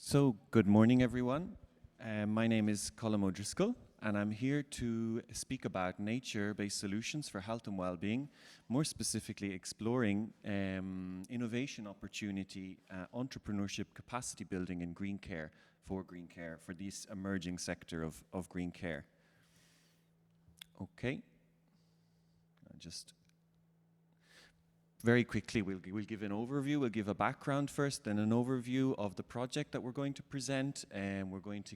So, good morning, everyone. My name is Colm O'Driscoll, and I'm here to speak about nature-based solutions for health and well-being, more specifically exploring innovation opportunity, entrepreneurship, capacity building in green care, for this emerging sector of green care. Okay, just very quickly, we'll give an overview, we'll give a background first, then an overview of the project that we're going to present, and we're going to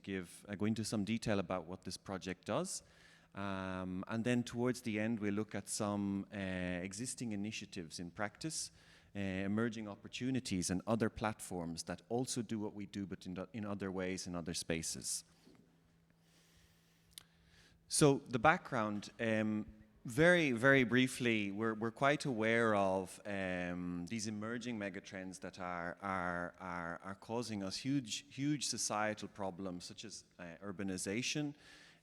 go into some detail about what this project does. And then towards the end, we'll look at some existing initiatives in practice, emerging opportunities and other platforms that also do what we do, but in other ways, in other spaces. So the background, very, very briefly, we're quite aware of these emerging megatrends that are causing us huge societal problems, such as urbanization,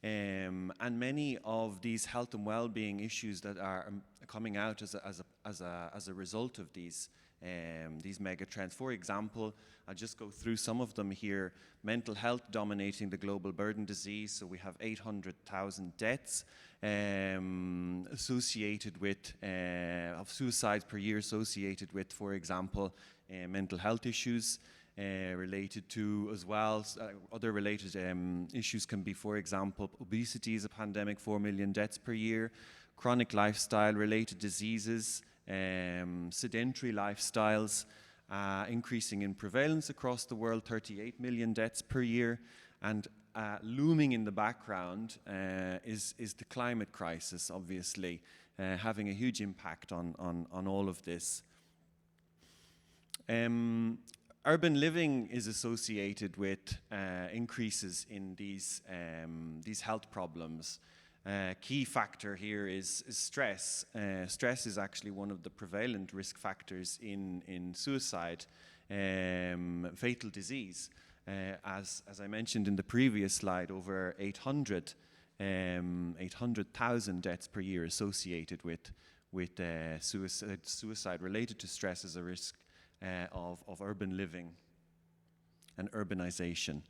and many of these health and well-being issues that are coming out as a result of these megatrends. For example, I'll just go through some of them here. Mental health dominating the global burden disease, so we have 800,000 deaths associated with, of suicides per year associated with, for example, mental health issues related to as well. Other related issues can be, for example, obesity is a pandemic, 4 million deaths per year, chronic lifestyle related diseases, sedentary lifestyles, increasing in prevalence across the world, 38 million deaths per year, and looming in the background is the climate crisis, obviously, having a huge impact on all of this. Urban living is associated with increases in these health problems. Key factor here is stress. Stress is actually one of the prevalent risk factors in suicide, fatal disease. As I mentioned in the previous slide, over 800,000 deaths per year associated with suicide related to stress as a risk of urban living and urbanization.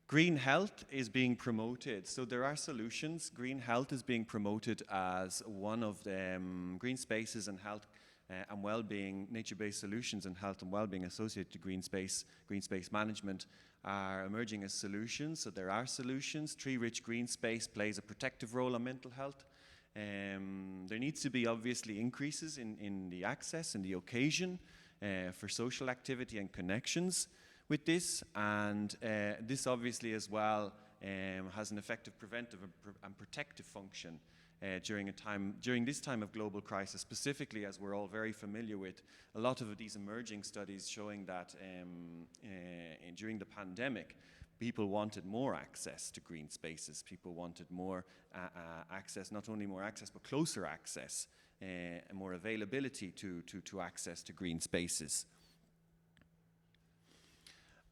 Green health is being promoted, so there are solutions. Green health is being promoted as one of the green spaces and health and well-being, nature-based solutions and health and well-being associated to green space management are emerging as solutions. So there are solutions. Tree-rich green space plays a protective role on mental health. There needs to be obviously increases in the access and the occasion for social activity and connections with this, and this obviously as well has an effective preventive and protective function during this time of global crisis, specifically, as we're all very familiar with a lot of these emerging studies showing that during the pandemic, people wanted more access to green spaces. People wanted more access, not only more access, but closer access and more availability to access to green spaces.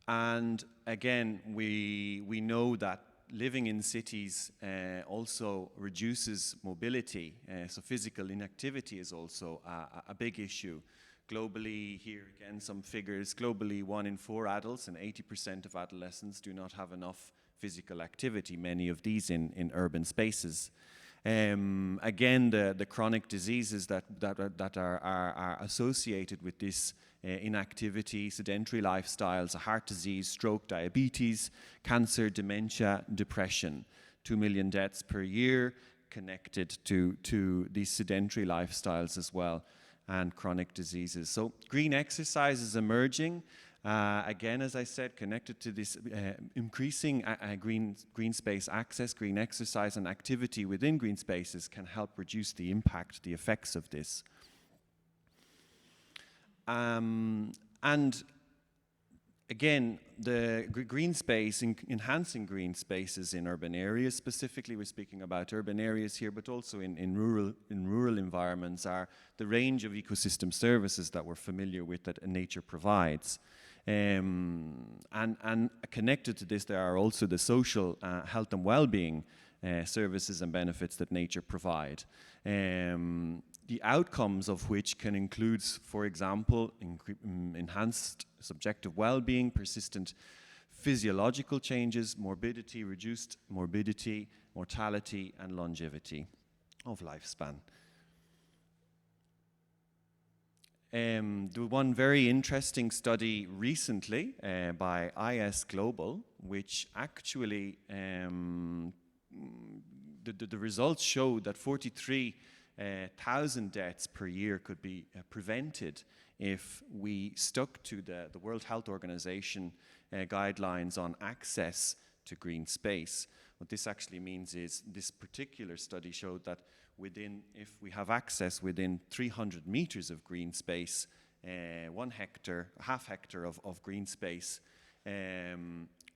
And again, we know that living in cities also reduces mobility, so physical inactivity is also a big issue. Globally, here again some figures, globally 1 in 4 adults and 80% of adolescents do not have enough physical activity, many of these in urban spaces. Again, the chronic diseases that are associated with this inactivity, sedentary lifestyles, heart disease, stroke, diabetes, cancer, dementia, depression. 2 million deaths per year connected to these sedentary lifestyles as well, and chronic diseases. So green exercise is emerging. Again, as I said, connected to this increasing green space access, green exercise and activity within green spaces can help reduce the impact, the effects of this. And again, the green space, enhancing green spaces in urban areas, specifically we're speaking about urban areas here, but also in rural environments, are the range of ecosystem services that we're familiar with that nature provides. And connected to this, there are also the social health and well-being services and benefits that nature provide. the outcomes of which can include, for example, enhanced subjective well-being, persistent physiological changes, morbidity, reduced morbidity, mortality, and longevity of lifespan. There was one very interesting study recently by IS Global, which actually, the results showed that 43,000 deaths per year could be prevented if we stuck to the World Health Organization guidelines on access to green space. What this actually means is this particular study showed that if we have access within 300 meters of green space, 1 hectare, half hectare of green space,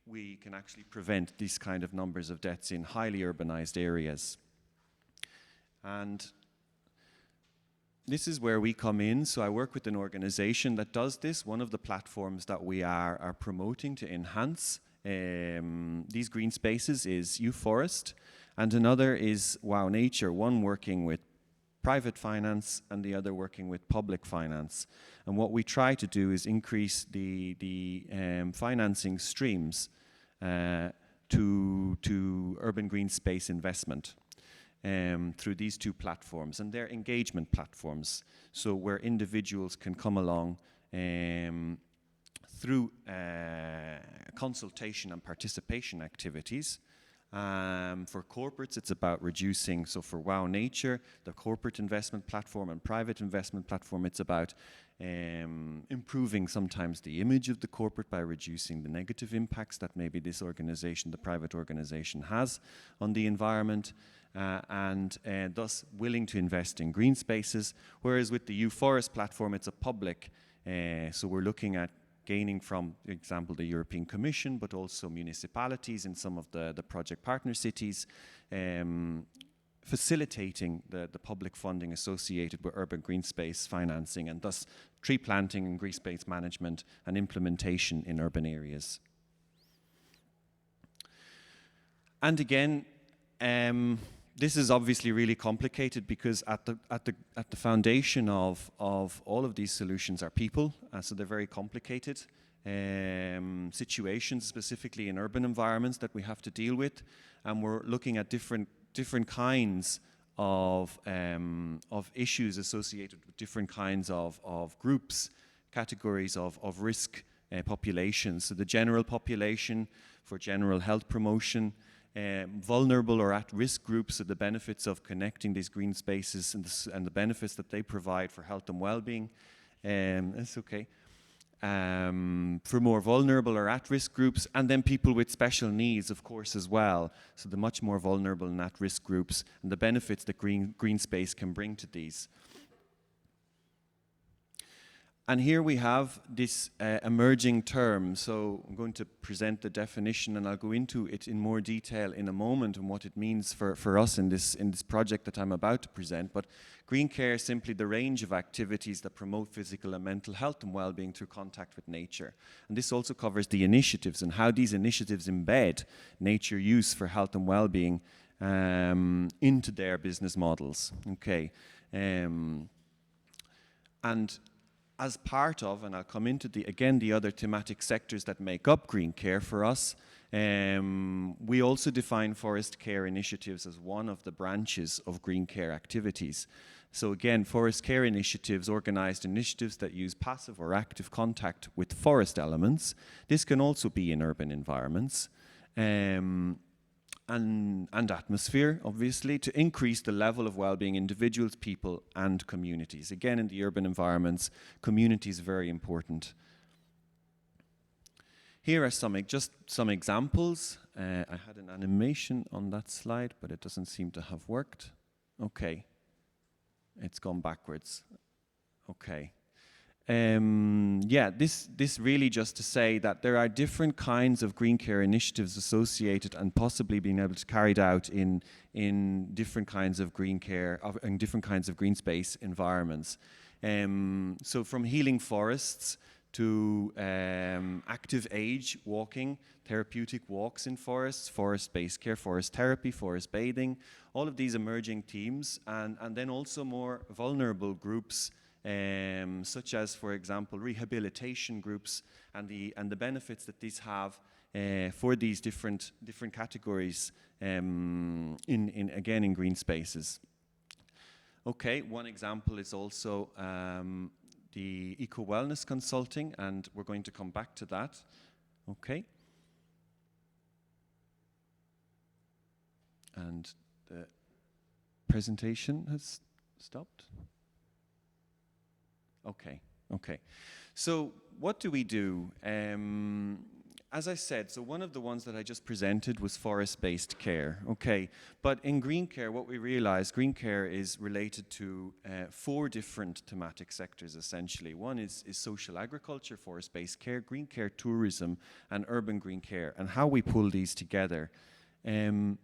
we can actually prevent these kind of numbers of deaths in highly urbanized areas. And this is where we come in. So I work with an organization that does this. One of the platforms that we are promoting to enhance these green spaces is Forest, and another is Wow Nature, one working with private finance and the other working with public finance. And what we try to do is increase the financing streams to urban green space investment through these 2 platforms, and they're engagement platforms, so where individuals can come along through consultation and participation activities. For corporates, it's about reducing, so for Wow Nature, the corporate investment platform and private investment platform, it's about improving sometimes the image of the corporate by reducing the negative impacts that maybe this organization, the private organization, has on the environment, and thus willing to invest in green spaces. Whereas with the Forest platform, it's a public, so we're looking at gaining from, for example, the European Commission, but also municipalities in some of the project partner cities, facilitating the public funding associated with urban green space financing, and thus tree planting and green space management and implementation in urban areas. And again, this is obviously really complicated because at the foundation of all of these solutions are people, so they're very complicated situations, specifically in urban environments that we have to deal with, and we're looking at different kinds of issues associated with different kinds of groups, categories of risk populations. So the general population for general health promotion, vulnerable or at-risk groups, so the benefits of connecting these green spaces and the benefits that they provide for health and well-being. That's okay. For more vulnerable or at-risk groups, and then people with special needs, of course, as well. So the much more vulnerable and at-risk groups, and the benefits that green space can bring to these. And here we have this emerging term. So I'm going to present the definition, and I'll go into it in more detail in a moment and what it means for us in this project that I'm about to present. But green care is simply the range of activities that promote physical and mental health and well-being through contact with nature. And this also covers the initiatives and how these initiatives embed nature use for health and well-being into their business models. Okay. And as part of, and I'll come into the other thematic sectors that make up green care for us, we also define forest care initiatives as one of the branches of green care activities. So again, forest care initiatives, organized initiatives that use passive or active contact with forest elements. This can also be in urban environments. And atmosphere, obviously, to increase the level of well-being individuals, people, and communities. Again, in the urban environments, community is very important. Here are just some examples. I had an animation on that slide, but it doesn't seem to have worked. Okay, it's gone backwards. Okay. This really just to say that there are different kinds of green care initiatives associated and possibly being able to carried out in different kinds of green care, in different kinds of green space environments. So from healing forests to active age walking, therapeutic walks in forests, forest-based care, forest therapy, forest bathing, all of these emerging themes, and then also more vulnerable groups, such as, for example, rehabilitation groups, and the benefits that these have for these different categories in green spaces. Okay, one example is also the Ecowellness consulting, and we're going to come back to that. Okay. And the presentation has stopped. Okay, okay. So what do we do? As I said, so one of the ones that I just presented was forest-based care, okay. But in green care, what we realized, green care is related to 4 different thematic sectors, essentially. One is social agriculture, forest-based care, green care, tourism, and urban green care, and how we pull these together. And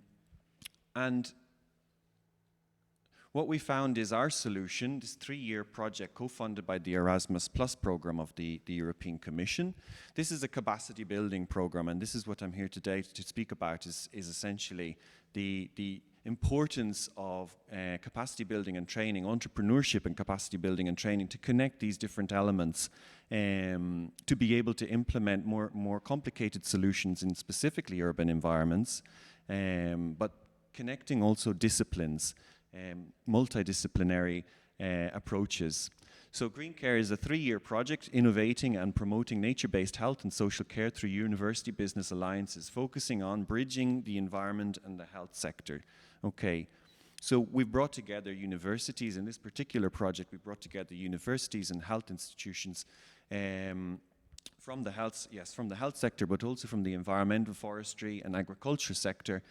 what we found is our solution, this 3-year project co-funded by the Erasmus Plus program of the European Commission. This is a capacity building program, and this is what I'm here today to speak about, is essentially the importance of capacity building and training, entrepreneurship and capacity building and training, to connect these different elements to be able to implement more complicated solutions in specifically urban environments, but connecting also disciplines, multidisciplinary approaches. So Green Care is a 3-year project innovating and promoting nature-based health and social care through university business alliances, focusing on bridging the environment and the health sector. Okay, so we've brought together universities. In this particular project, we brought together universities and health institutions from the health sector, but also from the environmental, forestry, and agriculture sector,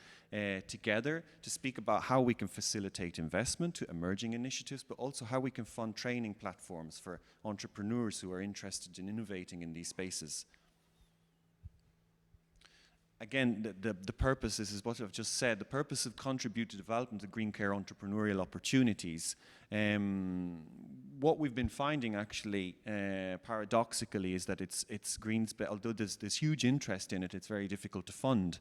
together to speak about how we can facilitate investment to emerging initiatives, but also how we can fund training platforms for entrepreneurs who are interested in innovating in these spaces. Again, the purpose, this is what I've just said, the purpose of contribute to development of green care entrepreneurial opportunities. What we've been finding actually, paradoxically, is that it's green space, although there's huge interest in it, it's very difficult to fund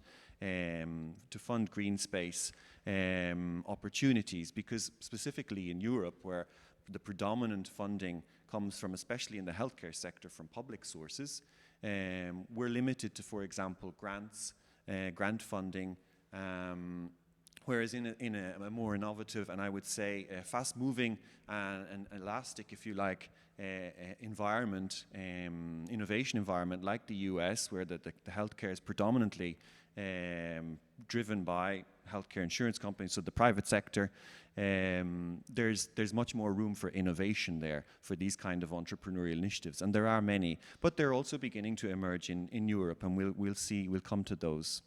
green space opportunities, because specifically in Europe, where the predominant funding comes from, especially in the healthcare sector, from public sources, we're limited to, for example, grants, grant funding, whereas in a more innovative and I would say fast-moving and elastic, if you like, environment, innovation environment like the US, where the healthcare is predominantly driven by healthcare insurance companies, so the private sector, there's much more room for innovation there for these kind of entrepreneurial initiatives, and there are many, but they're also beginning to emerge in Europe, and we'll come to those.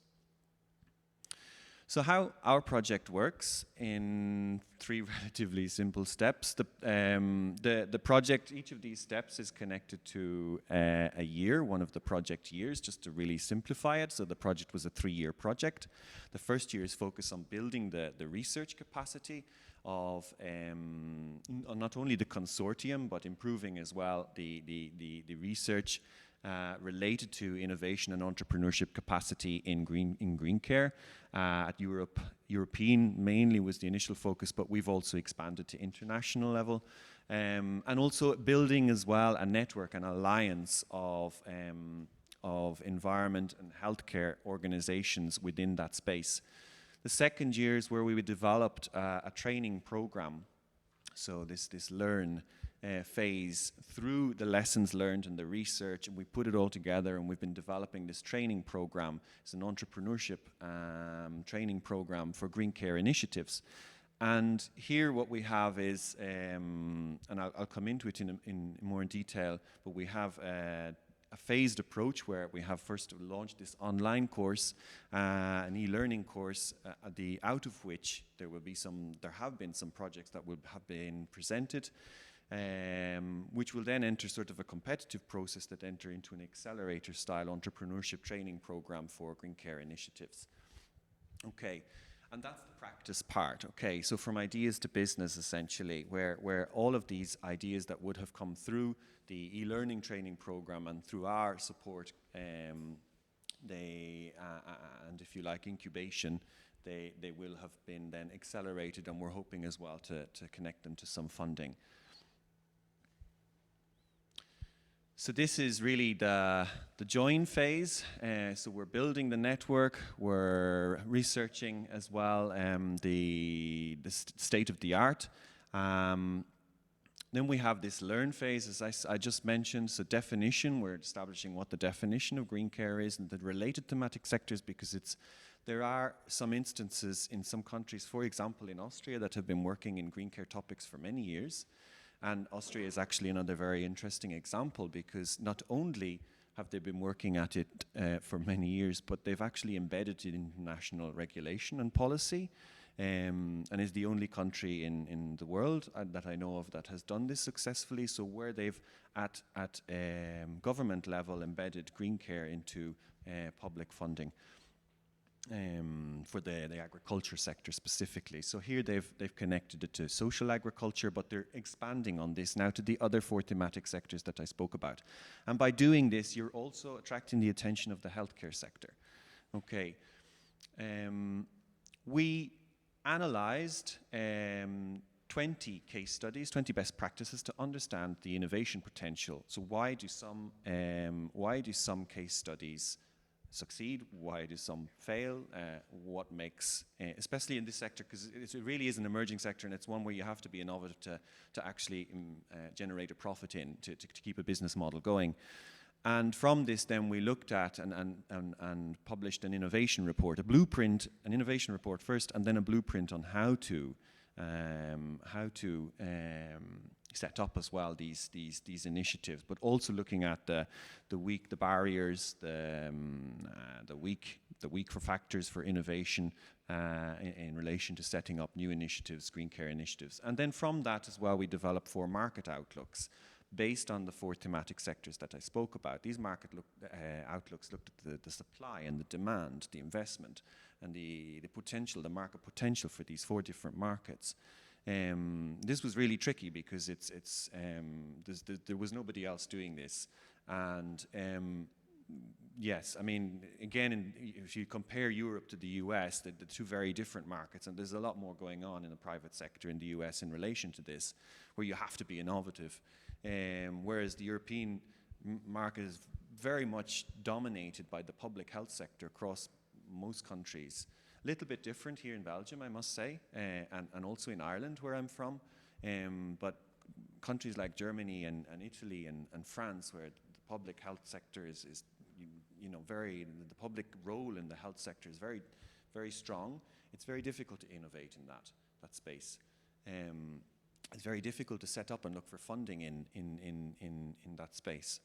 So how our project works in 3 relatively simple steps. The project, each of these steps is connected to a year, one of the project years, just to really simplify it. So the project was a 3-year project. The first year is focused on building the research capacity of not only the consortium, but improving as well the research related to innovation and entrepreneurship capacity in green care. At European mainly was the initial focus, but we've also expanded to international level, and also building as well a network, an alliance of environment and healthcare organizations within that space. The second year is where we developed a training program. So this learn phase through the lessons learned and the research, and we put it all together, and we've been developing this training program. It's an entrepreneurship training program for green care initiatives. And here what we have is, and I'll come into it in more in detail, but we have a phased approach where we have first launched this online course, an e-learning course, out of which there have been some projects that will have been presented, which will then enter sort of a competitive process that enter into an accelerator-style entrepreneurship training program for green care initiatives. Okay, And that's the practice part, okay? So from ideas to business, essentially, where all of these ideas that would have come through the e-learning training program and through our support, and if you like, incubation, they will have been then accelerated, and we're hoping as well to connect them to some funding. So this is really the join phase. So we're building the network, we're researching as well the state of the art. Then we have this learn phase, as I just mentioned. So definition, we're establishing what the definition of green care is and the related thematic sectors, because there are some instances in some countries, for example in Austria, that have been working in green care topics for many years. And Austria is actually another very interesting example, because not only have they been working at it for many years, but they've actually embedded it in national regulation and policy, and is the only country in the world that I know of that has done this successfully. So where they've at government level embedded green care into public funding. For the agriculture sector specifically. So here they've connected it to social agriculture, but they're expanding on this now to the other 4 thematic sectors that I spoke about. And by doing this, you're also attracting the attention of the healthcare sector. Okay. We analyzed 20 case studies, 20 best practices to understand the innovation potential. So why do some case studies succeed? Why do some fail? What makes, especially in this sector, because it really is an emerging sector, and it's one where you have to be innovative to actually generate a profit in, to keep a business model going. And from this then we looked at and published an innovation report, a blueprint, an innovation report first, and then a blueprint on how to set up as well these initiatives, but also looking at the barriers, the weak for factors for innovation in relation to setting up new initiatives, green care initiatives. And then from that as well, we developed 4 market outlooks based on the 4 thematic sectors that I spoke about. These market outlooks looked at the supply and the demand, the investment, and the potential, the market potential for these 4 different markets. This was really tricky because there was nobody else doing this, and yes, I mean, again, if you compare Europe to the US, the 2 very different markets, and there's a lot more going on in the private sector in the US in relation to this, where you have to be innovative, whereas the European market is very much dominated by the public health sector across most countries. Little bit different here in Belgium, I must say, and also in Ireland, where I'm from. But countries like Germany and Italy and France, where the public health sector is the public role in the health sector is very, very strong. It's very difficult to innovate in that space. It's very difficult to set up and look for funding in that space.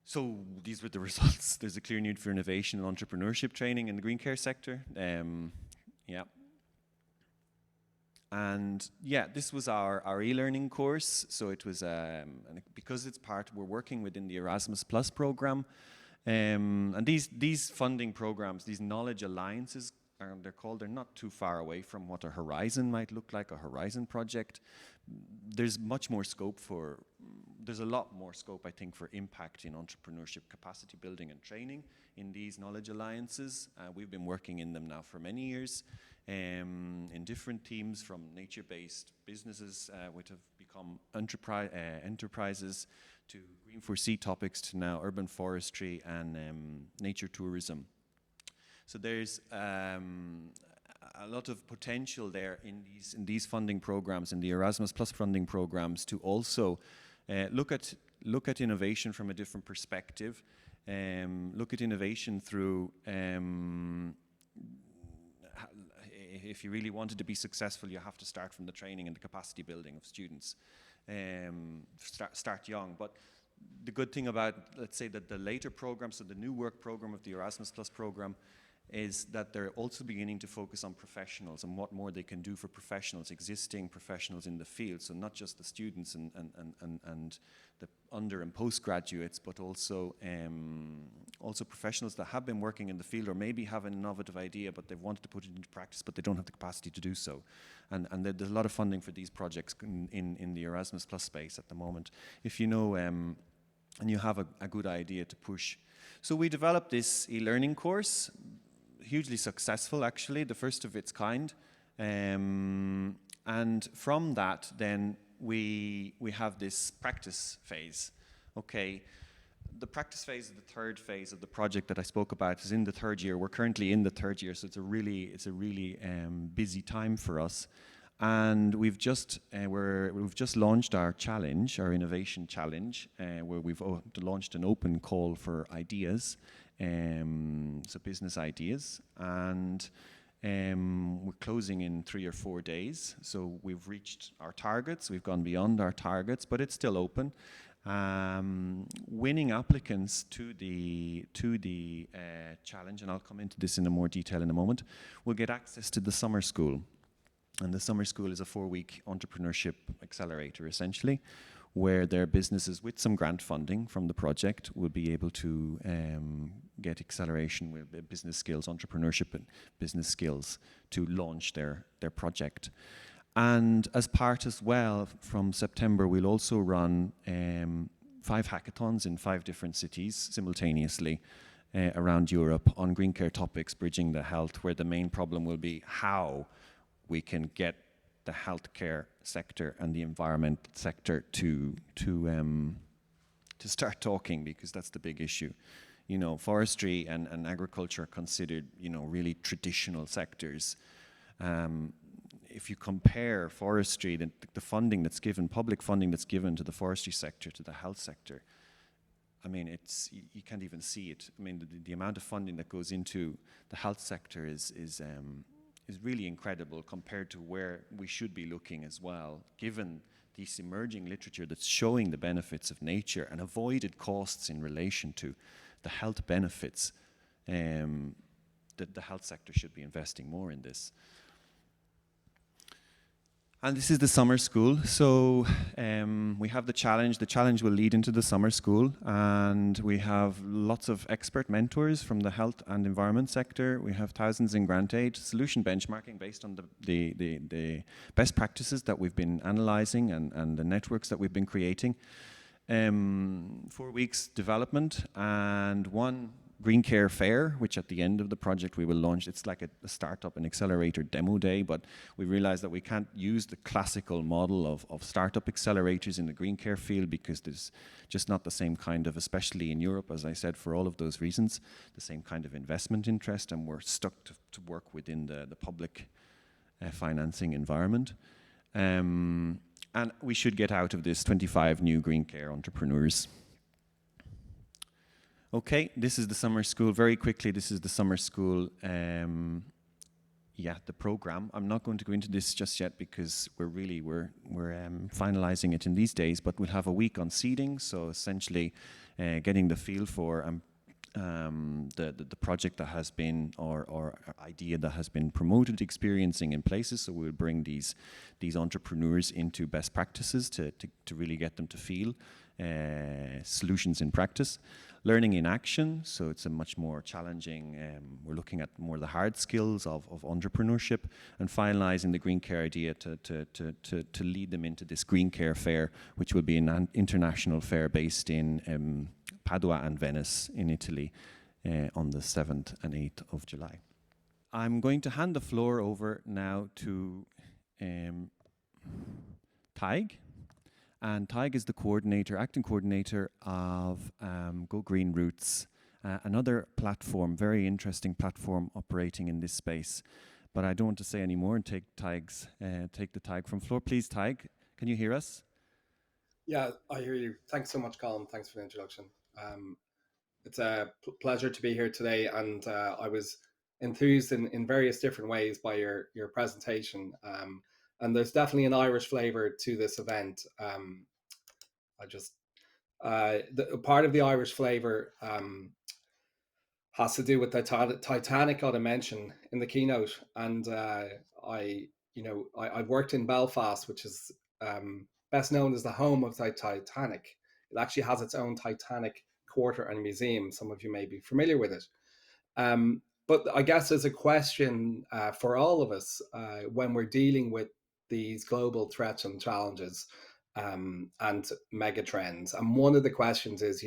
So these were the results. There's a clear need for innovation and entrepreneurship training in the green care sector. Yeah. And yeah, this was our e-learning course. So it was, because it's we're working within the Erasmus Plus program. And these funding programs, these knowledge alliances, they're not too far away from what a Horizon might look like, a Horizon project. There's a lot more scope, I think, for impact in entrepreneurship, capacity building and training in these knowledge alliances. We've been working in them now for many years, in different teams, from nature-based businesses, which have become enterprises, to green for sea topics, to now urban forestry and nature tourism. So there's a lot of potential there in these funding programs, in the Erasmus Plus funding programs, to also look at innovation from a different perspective. Look at innovation through, if you really wanted to be successful, you have to start from the training and the capacity building of students. Start young. But the good thing about, let's say, that the later programs, so the new work program of the Erasmus Plus program, is that they're also beginning to focus on professionals and what more they can do for professionals, existing professionals in the field. So not just the students and the under and postgraduates, but also also professionals that have been working in the field or maybe have an innovative idea, but they've wanted to put it into practice, but they don't have the capacity to do so. And there's a lot of funding for these projects in the Erasmus Plus space at the moment. If you know, and you have a good idea to push. So we developed this e-learning course, hugely successful actually, the first of its kind. And from that then we have this practice phase. Okay, the practice phase is the third phase of the project that I spoke about. Is in the third year. We're currently in the third year, so it's a really busy time for us. And we've just launched our challenge, our innovation challenge, where we've launched an open call for ideas, so business ideas, and we're closing in 3 or 4 days. So we've reached our targets. We've gone beyond our targets, but it's still open. Winning applicants to the challenge, and I'll come into this in more detail in a moment, will get access to the summer school. And the summer school is a 4-week entrepreneurship accelerator, essentially, where their businesses with some grant funding from the project will be able to get acceleration with business skills, entrepreneurship and business skills to launch their project. And as part as well, from September, we'll also run 5 hackathons in 5 different cities simultaneously around Europe on green care topics, bridging the health, where the main problem will be how we can get the healthcare sector and the environment sector to start talking, because that's the big issue. You know, forestry and agriculture are considered, you know, really traditional sectors. If you compare forestry, the funding that's given, public funding that's given to the forestry sector, to the health sector, I mean, it's, you can't even see it. I mean, the amount of funding that goes into the health sector is really incredible compared to where we should be looking as well, given this emerging literature that's showing the benefits of nature and avoided costs in relation to the health benefits. That the health sector should be investing more in this. And this is the summer school. So we have the challenge. The challenge will lead into the summer school, and we have lots of expert mentors from the health and environment sector. We have thousands in grant aid, solution benchmarking based on the best practices that we've been analyzing and the networks that we've been creating. 4 weeks development and 1 Green Care Fair, which at the end of the project we will launch. It's like a startup and accelerator demo day, but we realized that we can't use the classical model of startup accelerators in the green care field, because there's just not the same kind of, especially in Europe, as I said, for all of those reasons, the same kind of investment interest, and we're stuck to work within the public financing environment. And we should get out of this 25 new green care entrepreneurs. Okay, this is the summer school. Very quickly, this is the summer school, the program. I'm not going to go into this just yet because we're finalizing it in these days, but we'll have a week on seeding, so essentially getting the feel for the project that has been, or idea that has been promoted, experiencing in places. So we'll bring these entrepreneurs into best practices to really get them to feel solutions in practice. Learning in action, so it's a much more challenging, we're looking at more the hard skills of entrepreneurship, and finalizing the green care idea to lead them into this green care fair, which will be an international fair based in Padua and Venice in Italy on the 7th and 8th of July. I'm going to hand the floor over now to Tadhg. And Tadhg is the acting coordinator of Go Green Routes, another platform, very interesting platform operating in this space. But I don't want to say any more and take the Tadhg from floor. Please, Tadhg, can you hear us? Yeah, I hear you. Thanks so much, Colm. Thanks for the introduction. It's a pleasure to be here today, and I was enthused in various different ways by your presentation. And there's definitely an Irish flavour to this event. Part of the Irish flavour has to do with the Titanic got a mention in the keynote, and I worked in Belfast, which is best known as the home of the Titanic. It actually has its own Titanic quarter and museum. Some of you may be familiar with it. But I guess there's a question for all of us when we're dealing with these global threats and challenges and mega trends. And one of the questions is,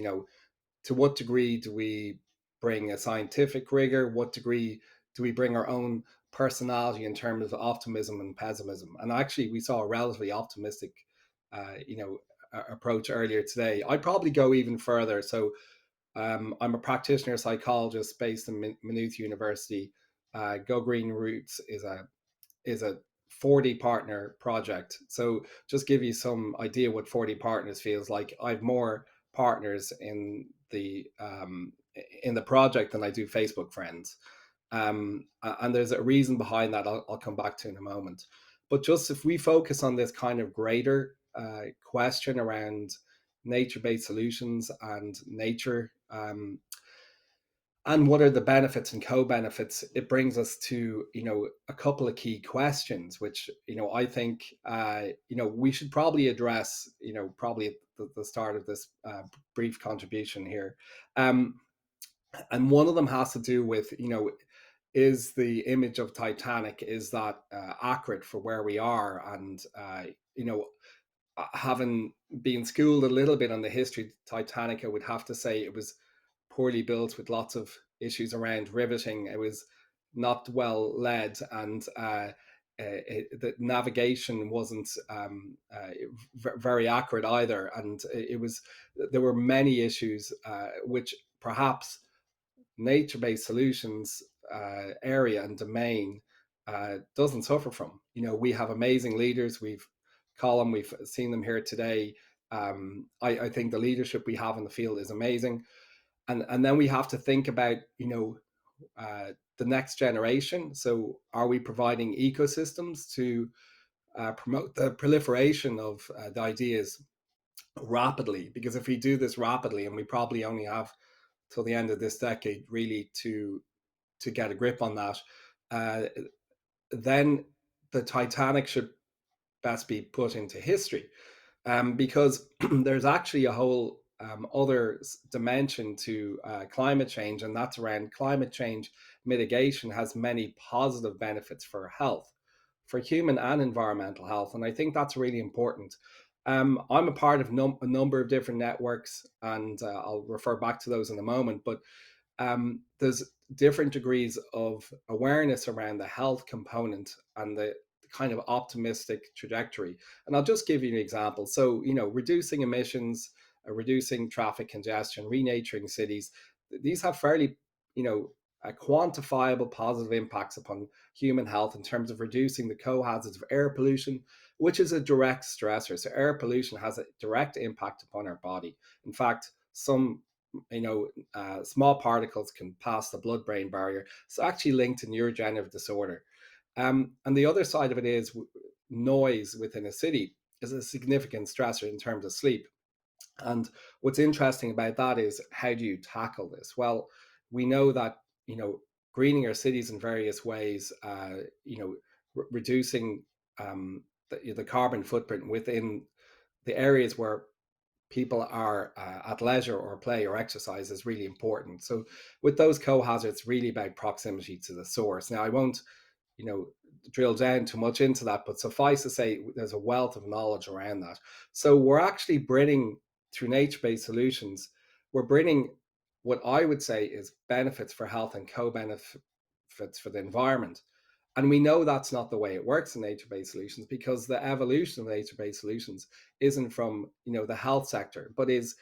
to what degree do we bring a scientific rigor? What degree do we bring our own personality in terms of optimism and pessimism? And actually, we saw a relatively optimistic, approach earlier today. I'd probably go even further. So I'm a practitioner psychologist based in Maynooth University. Go Green Roots is a 40 partner project. So just give you some idea what 40 partners feels like. I've more partners in the project than I do Facebook friends. And there's a reason behind that I'll come back to in a moment. But just if we focus on this kind of greater question around nature-based solutions and nature, and what are the benefits and co-benefits, it brings us to a couple of key questions which I think we should probably address probably at the start of this brief contribution here. And one of them has to do with is the image of Titanic, is that accurate for where we are? And having been schooled a little bit on the history of Titanic, I would have to say it was poorly built with lots of issues around riveting. It was not well led, and the navigation wasn't very accurate either. And there were many issues which perhaps nature-based solutions area and domain doesn't suffer from. We have amazing leaders. We've Colm, we've seen them here today. I think the leadership we have in the field is amazing. And then we have to think about the next generation. So are we providing ecosystems to promote the proliferation of the ideas rapidly? Because if we do this rapidly, and we probably only have till the end of this decade really to get a grip on that, then the Titanic should best be put into history, because there's actually a whole other dimension to climate change, and that's around climate change mitigation has many positive benefits for health, for human and environmental health. And I think that's really important. I'm a part of a number of different networks, and I'll refer back to those in a moment. But there's different degrees of awareness around the health component and the kind of optimistic trajectory. And I'll just give you an example. So, reducing emissions, reducing traffic congestion, renaturing cities, these have fairly, quantifiable positive impacts upon human health in terms of reducing the co-hazards of air pollution, which is a direct stressor. So air pollution has a direct impact upon our body. In fact, some small particles can pass the blood-brain barrier. It's actually linked to neurodegenerative disorder. And the other side of it is noise within a city is a significant stressor in terms of sleep. And what's interesting about that is, how do you tackle this? Well, we know that, greening our cities in various ways, reducing the carbon footprint within the areas where people are at leisure or play or exercise is really important. So with those co-hazards, really about proximity to the source. Now, I won't drill down too much into that, but suffice to say, there's a wealth of knowledge around that. So we're actually bringing, through nature-based solutions, we're bringing what I would say is benefits for health and co-benefits for the environment. And we know that's not the way it works in nature-based solutions, because the evolution of nature-based solutions isn't from the health sector, but is.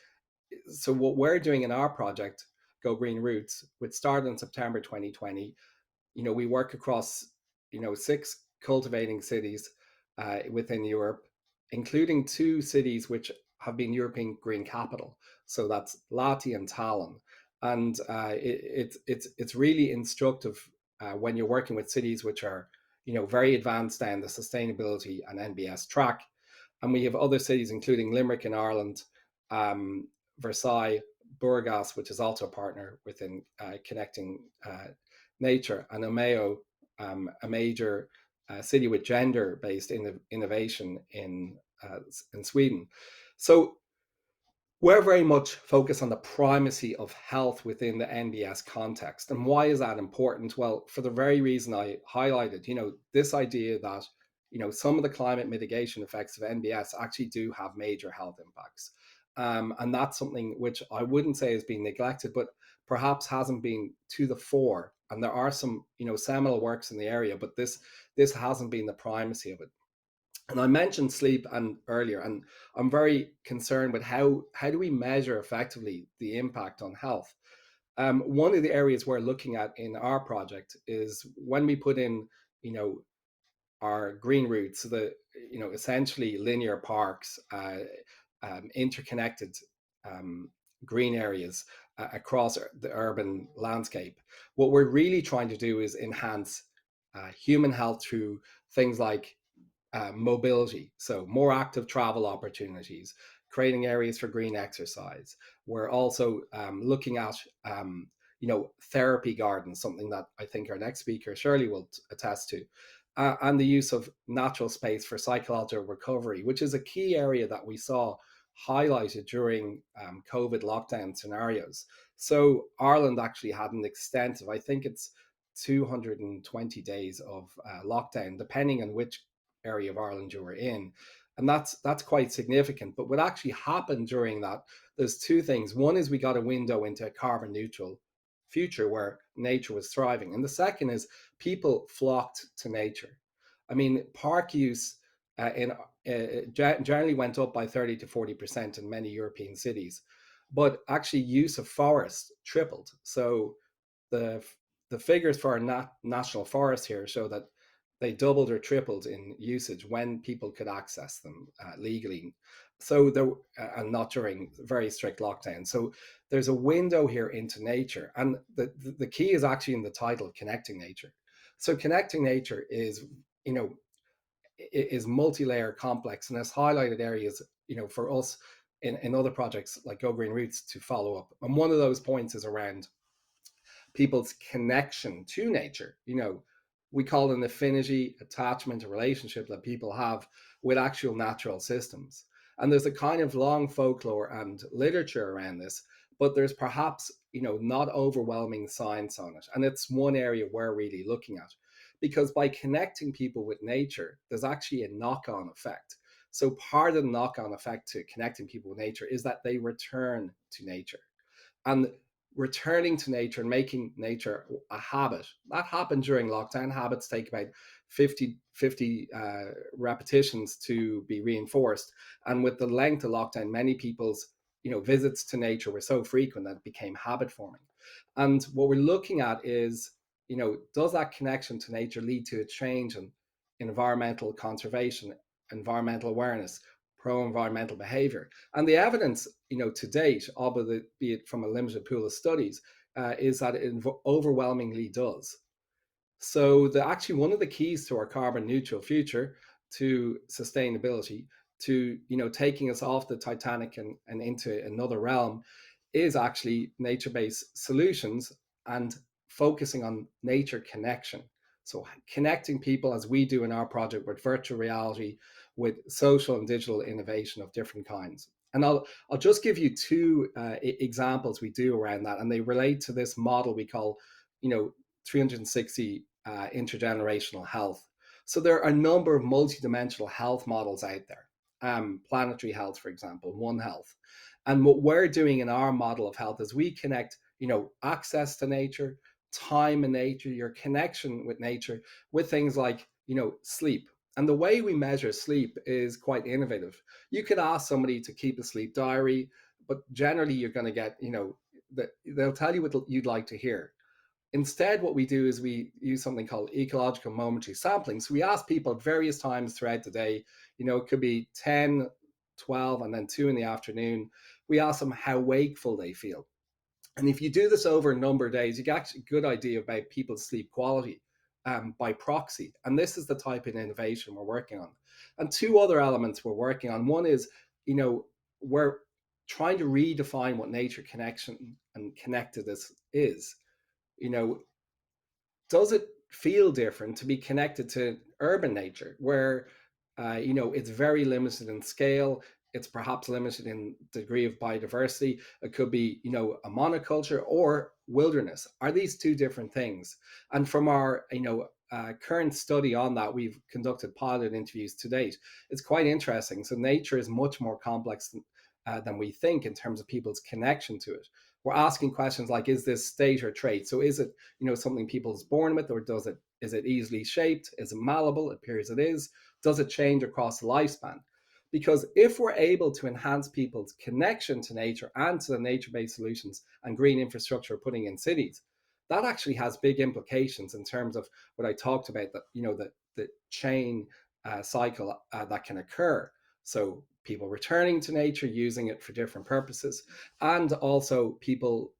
So what we're doing in our project, Go Green Roots, which started in September 2020, we work across 6 cultivating cities within Europe, including 2 cities which have been European Green Capital. So that's Lati and Tallinn. And it's really instructive when you're working with cities which are very advanced down the sustainability and NBS track. And we have other cities, including Limerick in Ireland, Versailles, Burgas, which is also a partner within Connecting Nature, and Omeo, a major city with gender-based innovation in Sweden. So we're very much focused on the primacy of health within the NBS context. And why is that important? Well, for the very reason I highlighted, this idea that, some of the climate mitigation effects of NBS actually do have major health impacts. And that's something which I wouldn't say has been neglected, but perhaps hasn't been to the fore. And there are some, seminal works in the area, but this hasn't been the primacy of it. And I mentioned sleep earlier, and I'm very concerned with how do we measure effectively the impact on health. One of the areas we're looking at in our project is when we put in, our green routes, so the essentially linear parks, interconnected green areas across the urban landscape. What we're really trying to do is enhance human health through things like mobility, so more active travel opportunities, creating areas for green exercise. We're also looking at therapy gardens, something that I think our next speaker Shirley will attest to, and the use of natural space for psychological recovery, which is a key area that we saw highlighted during COVID lockdown scenarios. So Ireland actually had an extensive, I think it's 220 days of lockdown, depending on which area of Ireland you were in. And that's quite significant. But what actually happened during that, there's two things. One is we got a window into a carbon neutral future where nature was thriving. And the second is people flocked to nature. I mean, park use generally went up by 30 to 40% in many European cities, but actually use of forest tripled. So the the figures for our national forests here show that they doubled or tripled in usage when people could access them legally. So there, and not during very strict lockdown. So there's a window here into nature, and the key is actually in the title, Connecting Nature. So Connecting Nature is, is multi-layer complex and has highlighted areas, for us in other projects like Go Green Roots to follow up. And one of those points is around people's connection to nature. We call it an affinity, attachment, a relationship that people have with actual natural systems. And there's a kind of long folklore and literature around this, but there's perhaps, not overwhelming science on it. And it's one area we're really looking at, because by connecting people with nature, there's actually a knock-on effect. So part of the knock-on effect to connecting people with nature is that they return to nature. And returning to nature and making nature a habit. That happened during lockdown. Habits take about 50 repetitions to be reinforced. And with the length of lockdown, many people's visits to nature were so frequent that it became habit forming. And what we're looking at is, does that connection to nature lead to a change in environmental conservation, environmental awareness, pro-environmental behavior? And the evidence, to date, albeit be it from a limited pool of studies, is that it overwhelmingly does. So actually one of the keys to our carbon neutral future, to sustainability, to taking us off the Titanic and into another realm, is actually nature-based solutions and focusing on nature connection. So connecting people, as we do in our project, with virtual reality, with social and digital innovation of different kinds. And I'll just give you two examples we do around that, and they relate to this model we call, 360 intergenerational health. So there are a number of multidimensional health models out there. Planetary health, for example, One Health. And what we're doing in our model of health is we connect, access to nature, time in nature, your connection with nature, with things like, sleep. And the way we measure sleep is quite innovative. You could ask somebody to keep a sleep diary, but generally you're going to get, they'll tell you what you'd like to hear. Instead, what we do is we use something called ecological momentary sampling. So we ask people at various times throughout the day, it could be 10, 12, and then 2 in the afternoon. We ask them how wakeful they feel. And if you do this over a number of days, you get actually a good idea about people's sleep quality by proxy. And this is the type of innovation we're working on. And two other elements we're working on. One is, we're trying to redefine what nature connection and connectedness is. You know, does it feel different to be connected to urban nature where it's very limited in scale, it's perhaps limited in degree of biodiversity, it could be a monoculture or wilderness? Are these two different things? And from our current study on that, we've conducted pilot interviews to date. It's quite interesting. So nature is much more complex than we think in terms of people's connection to it. We're asking questions like, is this state or trait? So is it something people's born with, or is it easily shaped? Is it malleable? It appears it is. Does it change across the lifespan? Because if we're able to enhance people's connection to nature and to the nature-based solutions and green infrastructure we're putting in cities, that actually has big implications in terms of what I talked about, that the chain cycle that can occur. So people returning to nature, using it for different purposes, and also people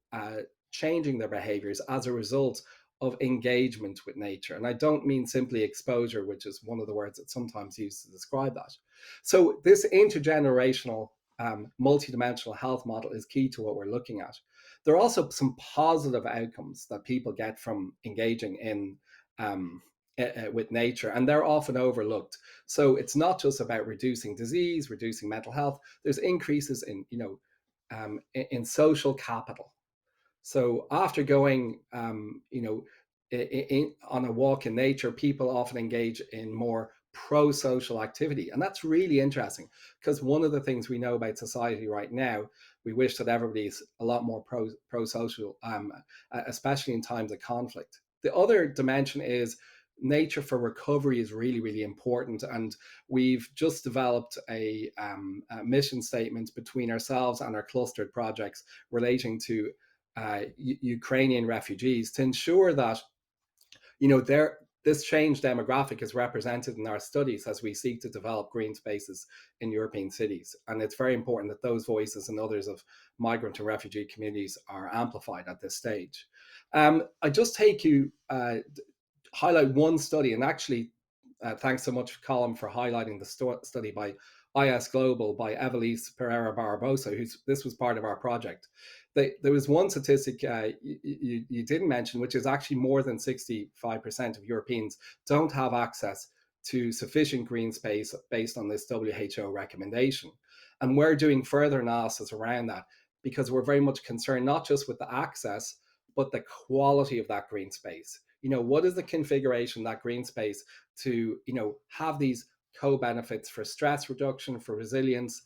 changing their behaviors as a result of engagement with nature. And I don't mean simply exposure, which is one of the words that's sometimes used to describe that. So this intergenerational multidimensional health model is key to what we're looking at. There are also some positive outcomes that people get from engaging in with nature, and they're often overlooked. So it's not just about reducing disease, reducing mental health. There's increases in in social capital. So after going, on a walk in nature, people often engage in more pro-social activity. And that's really interesting, because one of the things we know about society right now, we wish that everybody's a lot more pro-social, especially in times of conflict. The other dimension is nature for recovery is really, really important. And we've just developed a mission statement between ourselves and our clustered projects relating to Ukrainian refugees, to ensure that this changed demographic is represented in our studies as we seek to develop green spaces in European cities. And it's very important that those voices and others of migrant and refugee communities are amplified at this stage. I just take you highlight one study, and actually, thanks so much, Colm, for highlighting the study by IS Global by Evelise Pereira Barbosa, this was part of our project. There was one statistic you didn't mention, which is actually more than 65% of Europeans don't have access to sufficient green space based on this WHO recommendation. And we're doing further analysis around that, because we're very much concerned not just with the access, but the quality of that green space. What is the configuration of that green space to have these co-benefits for stress reduction, for resilience,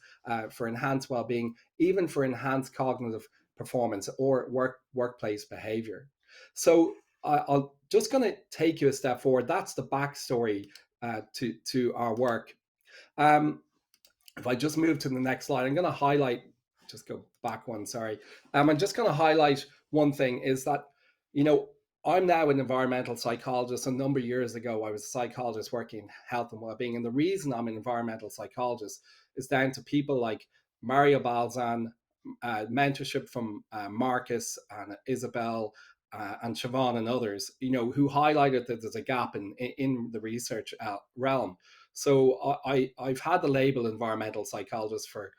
for enhanced well-being, even for enhanced cognitive performance or workplace behavior. So I'm just going to take you a step forward. That's the backstory to our work. If I just move to the next slide, I'm going to highlight, just go back one, sorry. I'm just going to highlight one thing, is that, I'm now an environmental psychologist. A number of years ago, I was a psychologist working in health and well-being. And the reason I'm an environmental psychologist is down to people like Mario Balzan, mentorship from Marcus and Isabel and Siobhan and others, who highlighted that there's a gap in the research realm. So I've had the label environmental psychologist for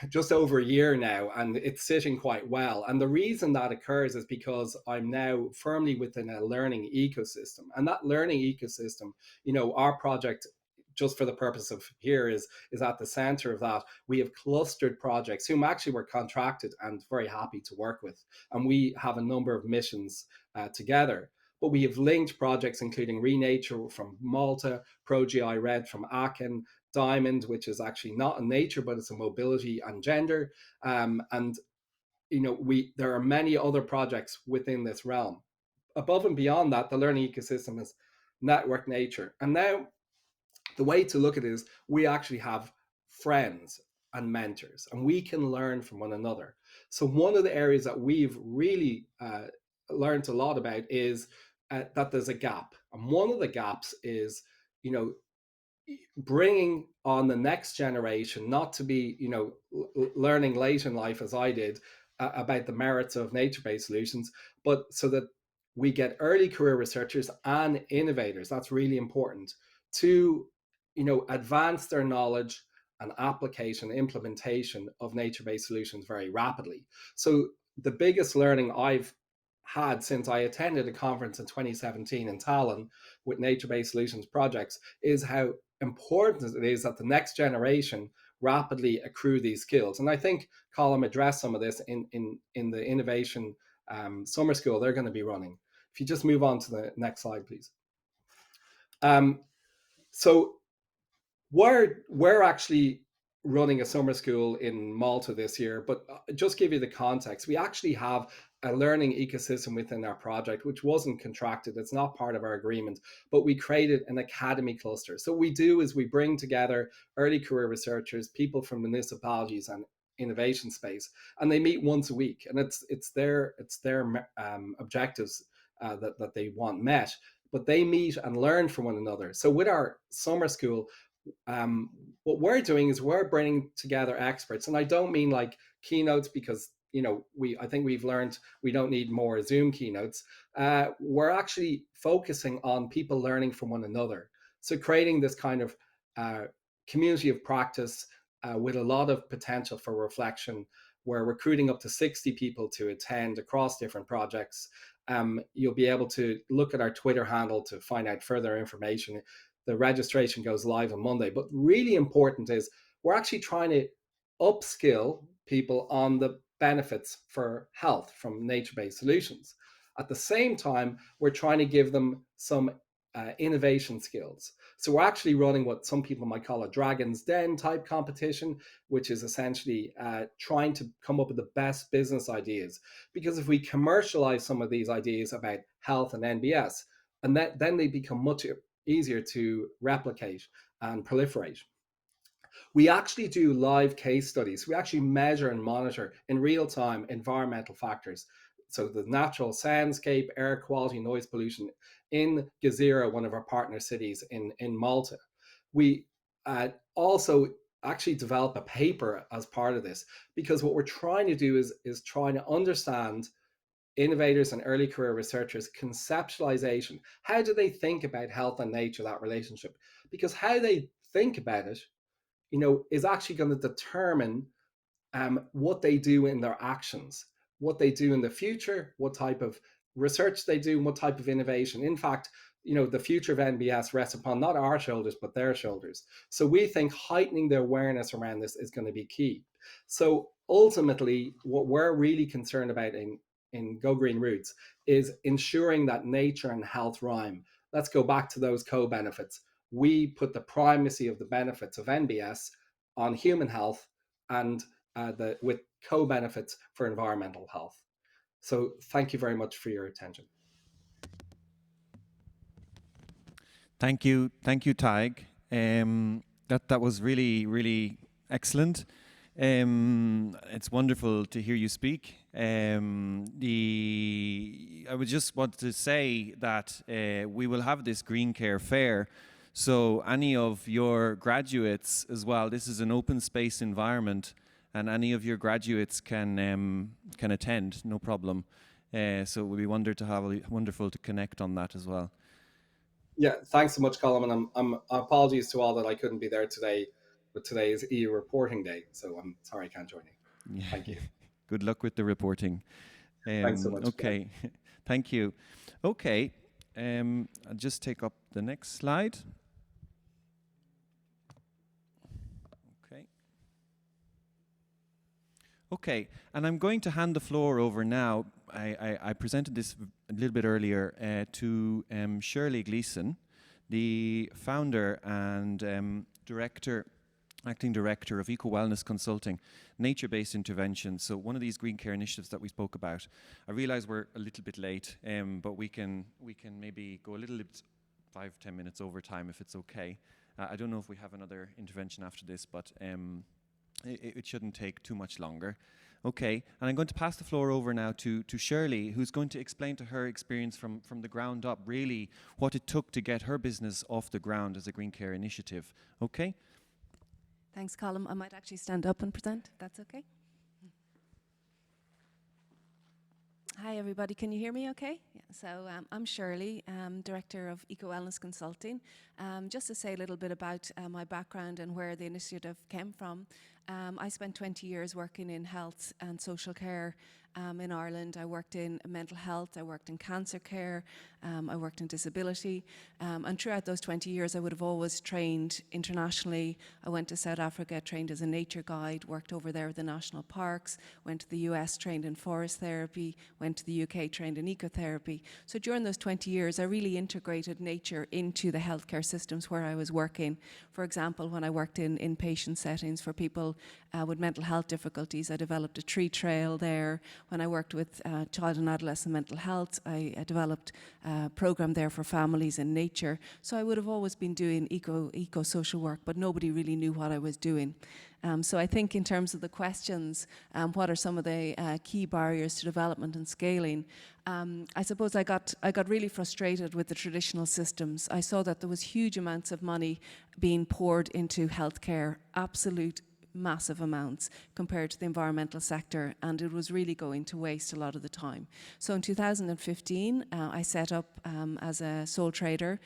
just over a year now, and it's sitting quite well. And the reason that occurs is because I'm now firmly within a learning ecosystem. And that learning ecosystem, our project, just for the purpose of here, is at the center of that. We have clustered projects whom actually we're contracted and very happy to work with. And we have a number of missions together. But we have linked projects including Renature from Malta, ProGI Red from Aachen, Diamond, which is actually not a nature, but it's a mobility and gender. And there are many other projects within this realm. Above and beyond that, the learning ecosystem is network nature. And now the way to look at it is we actually have friends and mentors, and we can learn from one another. So one of the areas that we've really learned a lot about is that there's a gap. And one of the gaps is, bringing on the next generation, not to be, learning late in life as I did about the merits of nature-based solutions, but so that we get early career researchers and innovators. That's really important to, advance their knowledge and application, implementation of nature-based solutions very rapidly. So the biggest learning I've had since I attended a conference in 2017 in Tallinn with nature-based solutions projects is how important it is that the next generation rapidly accrue these skills. And I think Colm addressed some of this in the innovation summer school they're going to be running. If you just move on to the next slide, please. So we're actually running a summer school in Malta this year, but just give you the context. We actually have a learning ecosystem within our project, which wasn't contracted. It's not part of our agreement, but we created an academy cluster. So what we do is we bring together early career researchers, people from municipalities and innovation space, and they meet once a week. And it's their objectives that they want met, but they meet and learn from one another. So with our summer school, what we're doing is we're bringing together experts, and I don't mean like keynotes, because I think we've learned we don't need more Zoom keynotes. We're actually focusing on people learning from one another, so creating this kind of community of practice with a lot of potential for reflection. We're recruiting up to 60 people to attend across different projects. You'll be able to look at our Twitter handle to find out further information. The registration goes live on Monday. But really important is we're actually trying to upskill people on the benefits for health from nature-based solutions. At the same time, we're trying to give them some innovation skills. So we're actually running what some people might call a Dragon's Den type competition, which is essentially trying to come up with the best business ideas. Because if we commercialize some of these ideas about health and NBS, and then they become much easier to replicate and proliferate. We actually do live case studies. We actually measure and monitor in real time environmental factors. So the natural soundscape, air quality, noise pollution in Gezira, one of our partner cities in Malta. We also actually develop a paper as part of this, because what we're trying to do is trying to understand innovators and early career researchers' conceptualization. How do they think about health and nature, that relationship? Because how they think about it, is actually going to determine what they do in their actions, what they do in the future, what type of research they do, and what type of innovation. In fact, the future of NBS rests upon not our shoulders, but their shoulders. So we think heightening the awareness around this is going to be key. So ultimately, what we're really concerned about in Go Green Roots is ensuring that nature and health rhyme. Let's go back to those co-benefits. We put the primacy of the benefits of NBS on human health and with co-benefits for environmental health. So thank you very much for your attention. Thank you, Tadhg. That was really, really excellent. It's wonderful to hear you speak. I would just want to say that we will have this Green Care Fair. So any of your graduates as well, this is an open space environment, and any of your graduates can attend, no problem. So it would be wonderful to connect on that as well. Yeah, thanks so much, Colm, and I'm apologies to all that I couldn't be there today, but today is e-reporting day, so I'm sorry I can't join you. Yeah. Thank you. Good luck with the reporting. Thanks so much. Okay, thank you. Okay, I'll just take up the next slide. Okay, and I'm going to hand the floor over now. I presented this a little bit earlier to Shirley Gleeson, the founder and acting director of Ecowellness Consulting, nature-based intervention. So one of these green care initiatives that we spoke about. I realize we're a little bit late, but we can maybe go a little bit 5-10 minutes over time if it's okay. I don't know if we have another intervention after this, but it shouldn't take too much longer. Okay, and I'm going to pass the floor over now to Shirley, who's going to explain to her experience from the ground up, really what it took to get her business off the ground as a green care initiative. Okay? Thanks, Colm. I might actually stand up and present, if that's okay. Hi, everybody. Can you hear me okay? Yeah. So I'm Shirley, Director of Ecowellness Consulting. Just to say a little bit about my background and where the initiative came from. I spent 20 years working in health and social care in Ireland. I worked in mental health, I worked in cancer care, I worked in disability. And throughout those 20 years, I would have always trained internationally. I went to South Africa, trained as a nature guide, worked over there at the national parks, went to the US, trained in forest therapy, went to the UK, trained in ecotherapy. So during those 20 years, I really integrated nature into the healthcare systems where I was working. For example, when I worked in inpatient settings for people with mental health difficulties, I developed a tree trail there. When I worked with child and adolescent mental health, I developed a program there for families in nature. So I would have always been doing eco-social work, but nobody really knew what I was doing. So I think in terms of the questions, what are some of the key barriers to development and scaling? I suppose I got really frustrated with the traditional systems. I saw that there was huge amounts of money being poured into healthcare, absolute massive amounts compared to the environmental sector, and it was really going to waste a lot of the time. So in 2015, I set up as a sole trader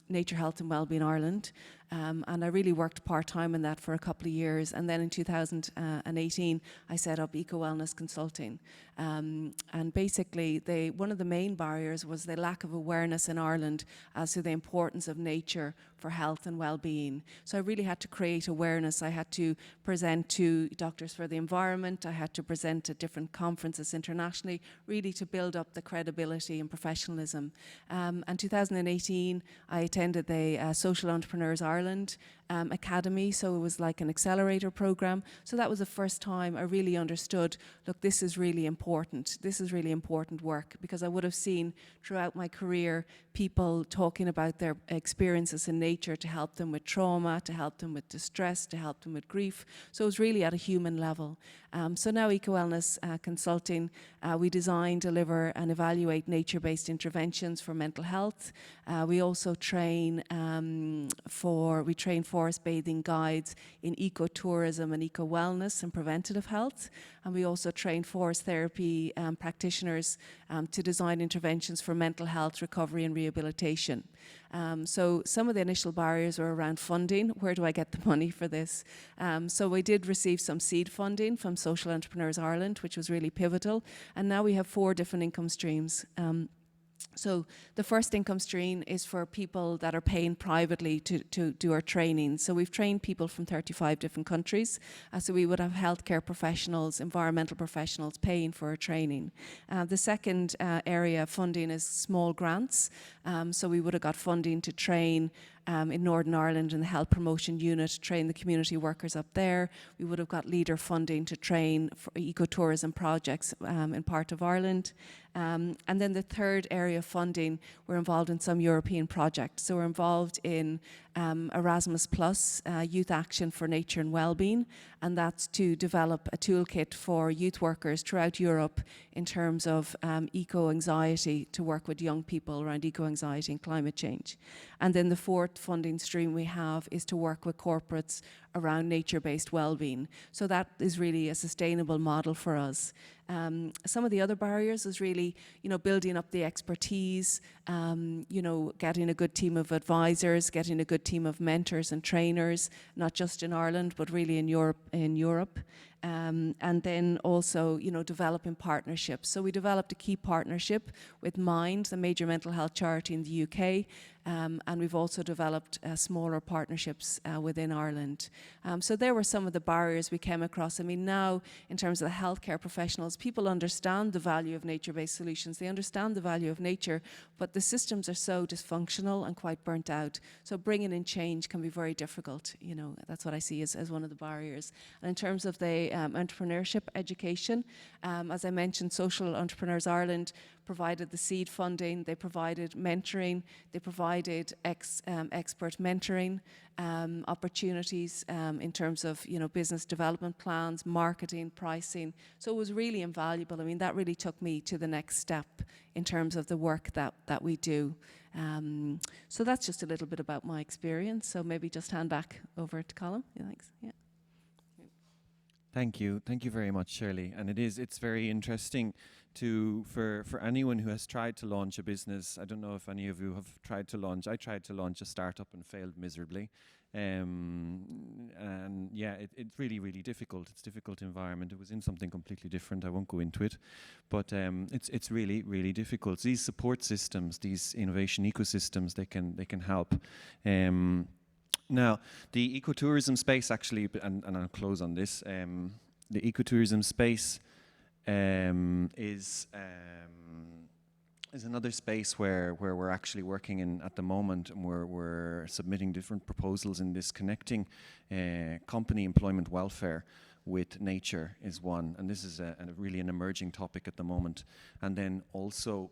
Nature, Health and Wellbeing Ireland, and I really worked part-time in that for a couple of years. And then in 2018, I set up Ecowellness Consulting. And basically, one of the main barriers was the lack of awareness in Ireland as to the importance of nature for health and well-being. So I really had to create awareness. I had to present to Doctors for the Environment. I had to present at different conferences internationally, really to build up the credibility and professionalism. And 2018, I attended the Social Entrepreneurs Ireland Academy, so it was like an accelerator program. So that was the first time I really understood, look, this is really important. This is really important work, because I would have seen throughout my career people talking about their experiences in nature to help them with trauma, to help them with distress, to help them with grief. So it was really at a human level. So now Ecowellness Consulting, we design, deliver and evaluate nature-based interventions for mental health. We also train forest bathing guides in ecotourism and eco-wellness and preventative health. And we also train forest therapy practitioners to design interventions for mental health, recovery and rehabilitation. So some of the initial barriers were around funding. Where do I get the money for this? So we did receive some seed funding from Social Entrepreneurs Ireland, which was really pivotal. And now we have 4 different income streams. So the first income stream is for people that are paying privately to do our training. So we've trained people from 35 different countries. So we would have healthcare professionals, environmental professionals paying for our training. The second area of funding is small grants. So we would have got funding to train in Northern Ireland in the health promotion unit, train the community workers up there. We would have got leader funding to train for ecotourism projects in part of Ireland. And then the third area of funding, we're involved in some European projects. So we're involved in Erasmus Plus, Youth Action for Nature and Wellbeing, and that's to develop a toolkit for youth workers throughout Europe in terms of eco-anxiety, to work with young people around eco-anxiety and climate change. And then the fourth funding stream we have is to work with corporates around nature-based wellbeing. So that is really a sustainable model for us. Some of the other barriers is really, building up the expertise, getting a good team of advisors, getting a good team of mentors and trainers, not just in Ireland, but really in Europe. And then also, developing partnerships. So we developed a key partnership with Mind, the major mental health charity in the UK, and we've also developed smaller partnerships within Ireland. So there were some of the barriers we came across. I mean, now, in terms of the healthcare professionals, people understand the value of nature-based solutions. They understand the value of nature, but the systems are so dysfunctional and quite burnt out. So bringing in change can be very difficult. That's what I see as one of the barriers. And in terms of the entrepreneurship education, as I mentioned, Social Entrepreneurs Ireland provided the seed funding, they provided mentoring, they provided expert mentoring opportunities in terms of business development plans, marketing, pricing. So it was really invaluable. I mean, that really took me to the next step in terms of the work that we do. So that's just a little bit about my experience. So maybe just hand back over to Colm. Yeah, thanks. Yeah. Thank you very much, Shirley. And it's very interesting for anyone who has tried to launch a business. I don't know if any of you have tried to launch. I tried to launch a startup and failed miserably. And yeah, it's really difficult. It's a difficult environment. It was in something completely different. I won't go into it, but it's really difficult. These support systems, these innovation ecosystems, they can help. Now, the ecotourism space actually, and I'll close on this. The ecotourism space is another space where we're actually working in at the moment, and we're submitting different proposals in this. Connecting company employment welfare with nature is one, and this is really an emerging topic at the moment. And then also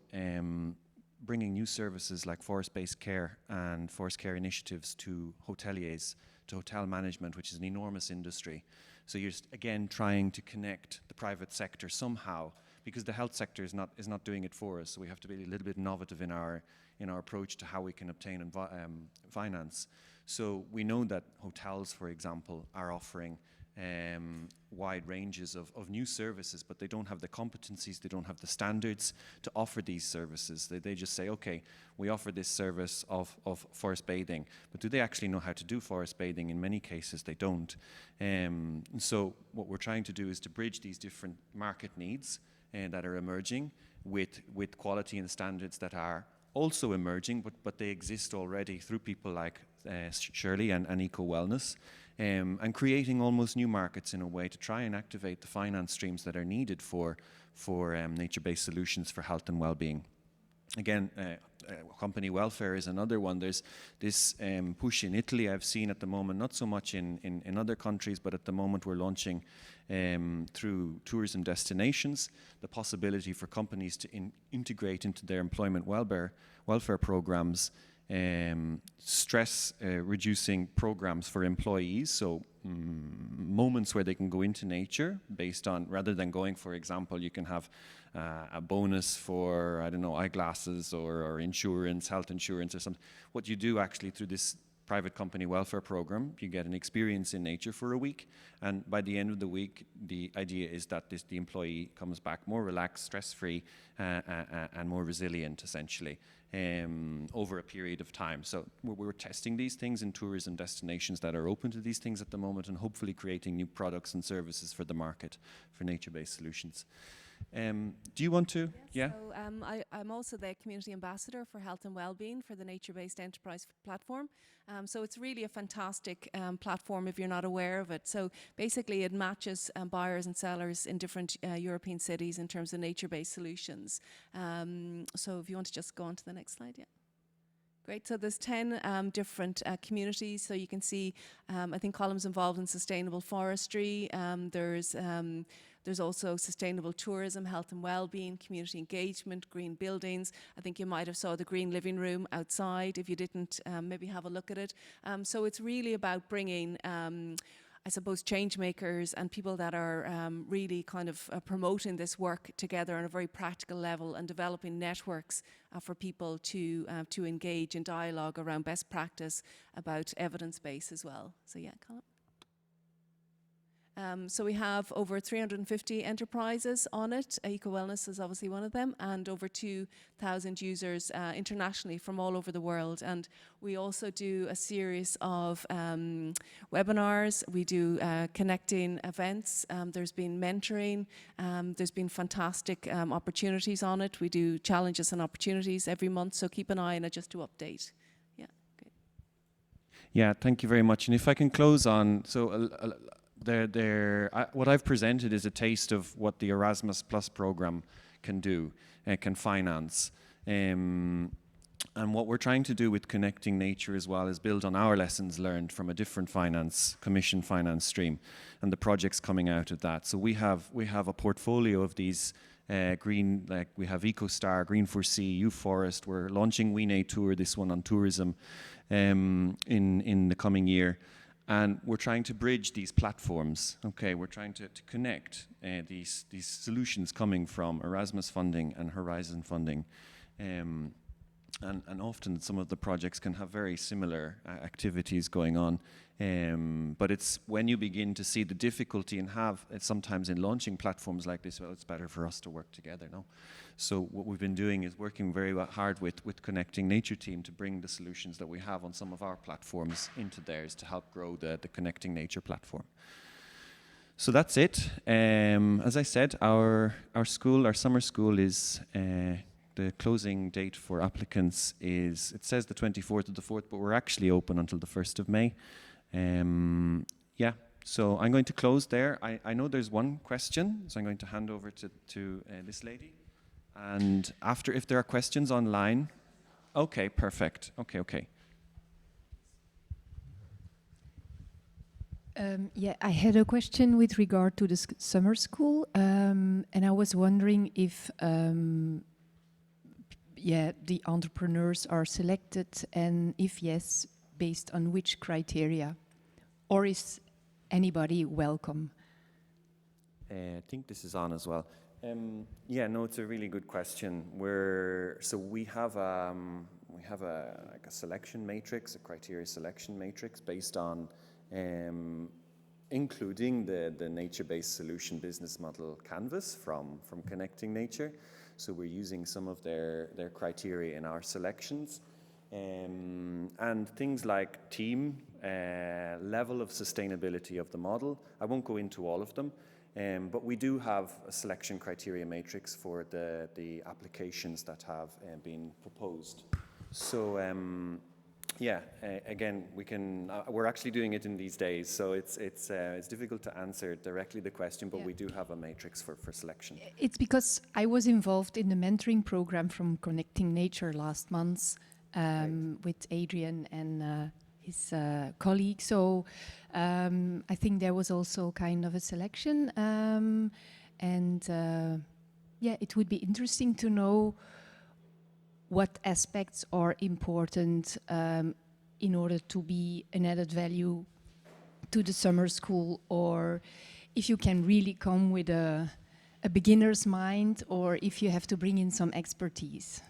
bringing new services like forest-based care and forest care initiatives to hoteliers, to hotel management, which is an enormous industry. So you're again trying to connect the private sector somehow, because the health sector is not doing it for us. So we have to be a little bit innovative in our approach to how we can obtain finance. So we know that hotels, for example, are offering wide ranges of new services, but they don't have the competencies, they don't have the standards to offer these services. They just say, okay, we offer this service of forest bathing, but do they actually know how to do forest bathing? In many cases, they don't. So what we're trying to do is to bridge these different market needs that are emerging with quality and standards that are also emerging, but they exist already through people like Shirley and Ecowellness. And creating almost new markets in a way to try and activate the finance streams that are needed for nature-based solutions for health and well-being. Again, company welfare is another one. There's this push in Italy I've seen at the moment, not so much in other countries, but at the moment we're launching through tourism destinations the possibility for companies to integrate into their employment welfare programs stress reducing programs for employees, so moments where they can go into nature based on, rather than going, for example, you can have a bonus for, I don't know, eyeglasses or insurance, health insurance or something. What you do actually through this private company welfare program, you get an experience in nature for a week, and by the end of the week, the idea is that the employee comes back more relaxed, stress-free, and more resilient, essentially, over a period of time. So we're testing these things in tourism destinations that are open to these things at the moment, and hopefully creating new products and services for the market for nature-based solutions. Do you want to? Yes, yeah. So I'm also the community ambassador for health and wellbeing for the nature-based enterprise platform. So it's really a fantastic platform if you're not aware of it. So basically it matches buyers and sellers in different European cities in terms of nature-based solutions. So if you want to just go on to the next slide, yeah. Great. So there's 10 different communities. So you can see, I think Colm's involved in sustainable forestry. There's also sustainable tourism, health and well-being, community engagement, green buildings. I think you might have saw the green living room outside. If you didn't, maybe have a look at it. So it's really about bringing, I suppose, change makers and people that are really kind of promoting this work together on a very practical level and developing networks for people to engage in dialogue around best practice about evidence base as well. So yeah, Colm. So we have over 350 enterprises on it. Ecowellness is obviously one of them, and over 2,000 users internationally from all over the world. And we also do a series of webinars. We do connecting events. There's been mentoring. There's been fantastic opportunities on it. We do challenges and opportunities every month, so keep an eye on it just to update. Yeah, great. Yeah, thank you very much. And if I can close on, so what I've presented is a taste of what the Erasmus Plus program can do, can finance. And what we're trying to do with Connecting Nature as well is build on our lessons learned from a different commission finance stream and the projects coming out of that. So we have a portfolio of these green, like we have EcoStar, Green for Sea, Forest. We're launching Etifor, this one on tourism, in the coming year. And we're trying to bridge these platforms. Okay, we're trying to connect these solutions coming from Erasmus funding and Horizon funding and often some of the projects can have very similar activities going on. But it's when you begin to see the difficulty and have sometimes in launching platforms like this, well, it's better for us to work together, no? So what we've been doing is working very hard with Connecting Nature team to bring the solutions that we have on some of our platforms into theirs to help grow the Connecting Nature platform. So that's it. As I said, our summer school is, the closing date for applicants is, it says the 24th of the 4th, but we're actually open until the 1st of May. Yeah, so I'm going to close there. I know there's one question, so I'm going to hand over to this lady. And after, if there are questions online, okay, perfect. Okay. Yeah, I had a question with regard to the summer school, and I was wondering if the entrepreneurs are selected, and if yes, based on which criteria, or is anybody welcome? I think this is on as well. Yeah, no, it's a really good question. We have like a selection matrix, a criteria selection matrix based on including the nature-based solution business model canvas from Connecting Nature. So we're using some of their criteria in our selections. And things like team, level of sustainability of the model. I won't go into all of them, but we do have a selection criteria matrix for the applications that have been proposed. So again, we can. We're actually doing it in these days, so it's difficult to answer directly the question, but we do have a matrix for selection. It's because I was involved in the mentoring program from Connecting Nature last month with Adrian and his colleague. So I think there was also kind of a selection, it would be interesting to know what aspects are important in order to be an added value to the summer school, or if you can really come with a beginner's mind, or if you have to bring in some expertise.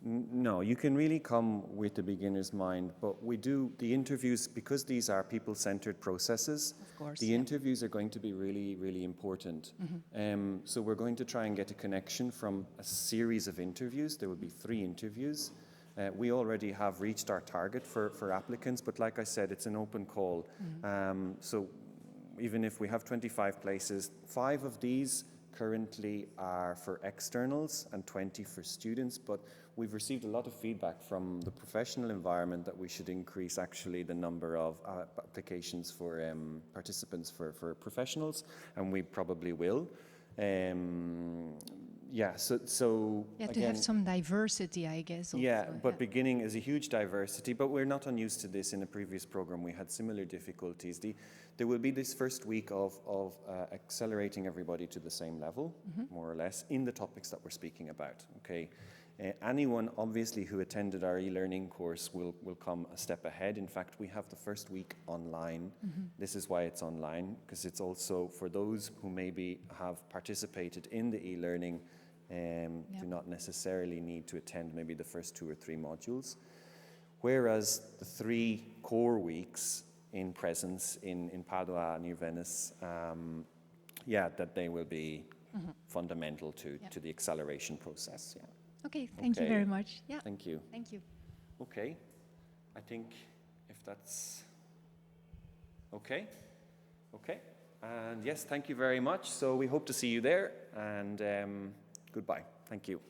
No, you can really come with the beginner's mind, but we do the interviews, because these are people-centered processes. Of course, the interviews are going to be really, really important. Mm-hmm. So we're going to try and get a connection from a series of interviews. There will be 3 interviews. We already have reached our target for applicants, but like I said, it's an open call. Mm-hmm. So even if we have 25 places, 5 of these currently are for externals and 20 for students, but we've received a lot of feedback from the professional environment that we should increase actually the number of applications for participants for professionals, and we probably will. So yeah, to again, have some diversity, I guess. Also. Yeah, but beginning is a huge diversity, but we're not unused to this. In a previous program, we had similar difficulties. There will be this first week of accelerating everybody to the same level, mm-hmm. more or less, in the topics that we're speaking about, okay? Anyone, obviously, who attended our e-learning course will come a step ahead. In fact, we have the first week online. Mm-hmm. This is why it's online, because it's also for those who maybe have participated in the e-learning, do not necessarily need to attend maybe the first 2 or 3 modules. Whereas the 3 core weeks in presence in Padua, near Venice, that they will be mm-hmm. fundamental to the acceleration process. Yeah. Okay, thank you very much. Yeah. Thank you. Thank you. Okay, I think if that's okay. And yes, thank you very much. So we hope to see you there, and goodbye. Thank you.